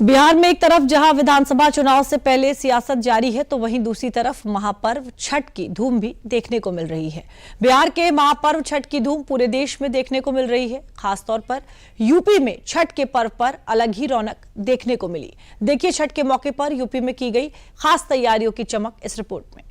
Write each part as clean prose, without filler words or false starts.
बिहार में एक तरफ जहां विधानसभा चुनाव से पहले सियासत जारी है, तो वहीं दूसरी तरफ महापर्व छठ की धूम भी देखने को मिल रही है। बिहार के महापर्व छठ की धूम पूरे देश में देखने को मिल रही है। खासतौर पर यूपी में छठ के पर्व पर अलग ही रौनक देखने को मिली। देखिए छठ के मौके पर यूपी में की गई खास तैयारियों की चमक इस रिपोर्ट में।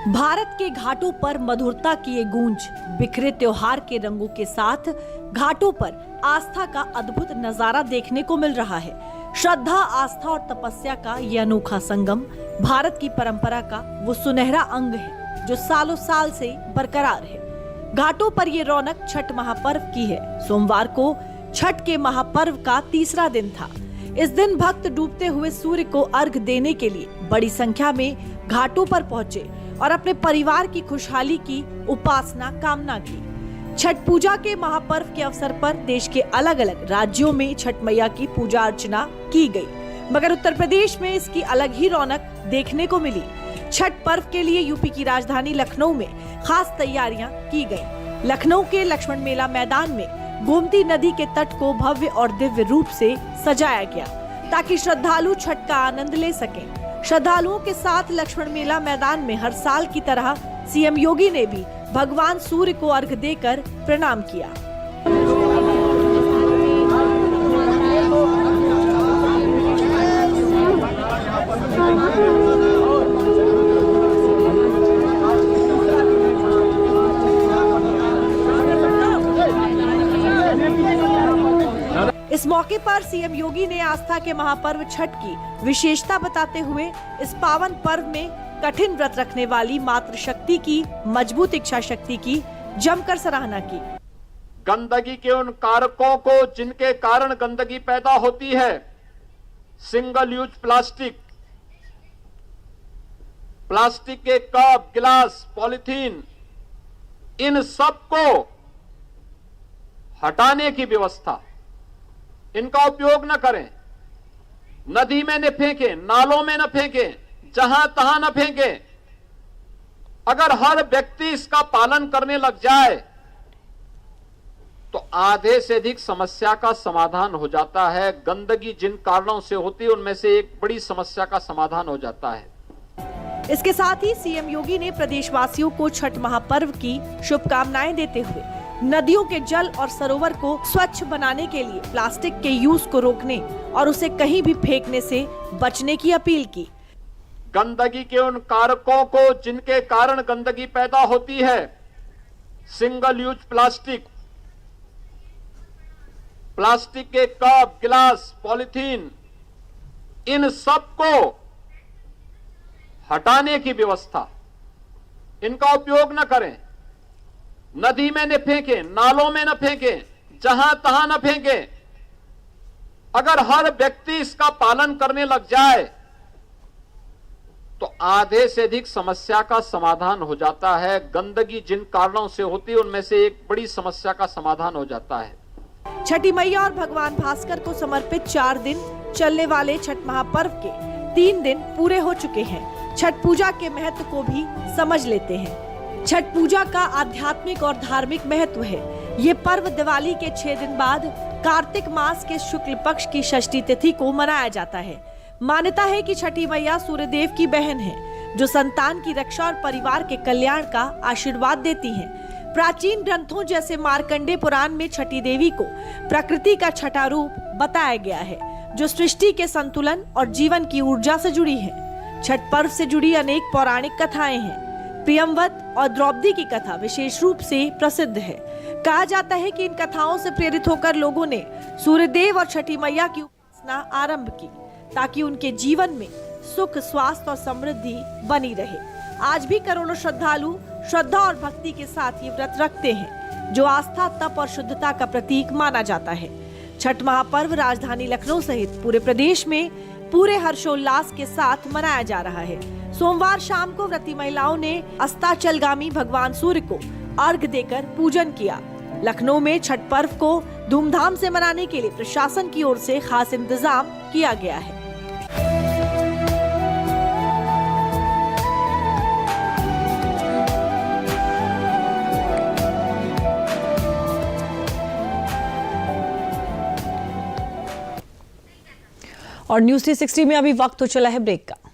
भारत के घाटों पर मधुरता की ये गूंज, बिखरे त्योहार के रंगों के साथ घाटों पर आस्था का अद्भुत नजारा देखने को मिल रहा है। श्रद्धा, आस्था और तपस्या का ये अनोखा संगम भारत की परंपरा का वो सुनहरा अंग है जो सालों साल से बरकरार है। घाटों पर ये रौनक छठ महापर्व की है। सोमवार को छठ के महापर्व का तीसरा दिन था। इस दिन भक्त डूबते हुए सूर्य को अर्घ देने के लिए बड़ी संख्या में घाटों पर पहुंचे और अपने परिवार की खुशहाली की उपासना कामना की। छठ पूजा के महापर्व के अवसर पर देश के अलग अलग राज्यों में छठ मैया की पूजा अर्चना की गई, मगर उत्तर प्रदेश में इसकी अलग ही रौनक देखने को मिली। छठ पर्व के लिए यूपी की राजधानी लखनऊ में खास तैयारियां की गई। लखनऊ के लक्ष्मण मेला मैदान में गोमती नदी के तट को भव्य और दिव्य रूप से सजाया गया ताकि श्रद्धालु छठ का आनंद ले सकें। श्रद्धालुओं के साथ लक्ष्मण मेला मैदान में हर साल की तरह सीएम योगी ने भी भगवान सूर्य को अर्घ देकर प्रणाम किया। इस मौके पर सीएम योगी ने आस्था के महापर्व छठ की विशेषता बताते हुए इस पावन पर्व में कठिन व्रत रखने वाली मातृशक्ति की मजबूत इच्छा शक्ति की जमकर सराहना की। गंदगी के उन कारकों को जिनके कारण गंदगी पैदा होती है, सिंगल यूज प्लास्टिक, प्लास्टिक के कप, गिलास, पॉलिथीन, इन सब को हटाने की व्यवस्था, इनका उपयोग न करें, नदी में न फेंकें, नालों में न फेंकें, जहां तहां न फेंकें। अगर हर व्यक्ति इसका पालन करने लग जाए तो आधे से अधिक समस्या का समाधान हो जाता है। गंदगी जिन कारणों से होती है उनमें से एक बड़ी समस्या का समाधान हो जाता है। इसके साथ ही सीएम योगी ने प्रदेशवासियों को छठ महापर्व की शुभकामनाएं देते हुए नदियों के जल और सरोवर को स्वच्छ बनाने के लिए प्लास्टिक के यूज को रोकने और उसे कहीं भी फेंकने से बचने की अपील की। गंदगी के उन कारकों को जिनके कारण गंदगी पैदा होती है, सिंगल यूज प्लास्टिक, प्लास्टिक के कप, गिलास, पॉलिथीन, इन सब को हटाने की व्यवस्था, इनका उपयोग न करें, नदी में न फेंकें, नालों में न फेंकें, जहां तहां न फेंकें। अगर हर व्यक्ति इसका पालन करने लग जाए तो आधे से अधिक समस्या का समाधान हो जाता है। गंदगी जिन कारणों से होती है उनमें से एक बड़ी समस्या का समाधान हो जाता है। छठी मैया और भगवान भास्कर को समर्पित 4 दिन चलने वाले छठ महापर्व के 3 दिन पूरे हो चुके हैं। छठ पूजा के महत्व को भी समझ लेते हैं। छठ पूजा का आध्यात्मिक और धार्मिक महत्व है। ये पर्व दिवाली के 6 दिन बाद कार्तिक मास के शुक्ल पक्ष की षष्ठी तिथि को मनाया जाता है। मान्यता है कि छठी मैया सूर्यदेव की बहन है जो संतान की रक्षा और परिवार के कल्याण का आशीर्वाद देती हैं। प्राचीन ग्रंथों जैसे मार्कंडे पुराण में छठी देवी को प्रकृति का छठा रूप बताया गया है जो सृष्टि के संतुलन और जीवन की ऊर्जा से जुड़ी है। छठ पर्व से जुड़ी अनेक पौराणिक कथाएं हैं। प्रियमवत और द्रौपदी की कथा विशेष रूप से प्रसिद्ध है। कहा जाता है कि इन कथाओं से प्रेरित होकर लोगों ने सूर्यदेव और छठी मैया की उपासना आरंभ की ताकि उनके जीवन में सुख, स्वास्थ्य और समृद्धि बनी रहे। आज भी करोड़ों श्रद्धालु श्रद्धा और भक्ति के साथ ये व्रत रखते हैं जो आस्था, तप और शुद्धता का प्रतीक माना जाता है। छठ महापर्व राजधानी लखनऊ सहित पूरे प्रदेश में पूरे हर्षोल्लास के साथ मनाया जा रहा है। सोमवार शाम को व्रती महिलाओं ने अस्ताचलगामी भगवान सूर्य को अर्घ देकर पूजन किया। लखनऊ में छठ पर्व को धूमधाम से मनाने के लिए प्रशासन की ओर से खास इंतजाम किया गया है। और न्यूज़ 360 में अभी वक्त हो चला है ब्रेक का।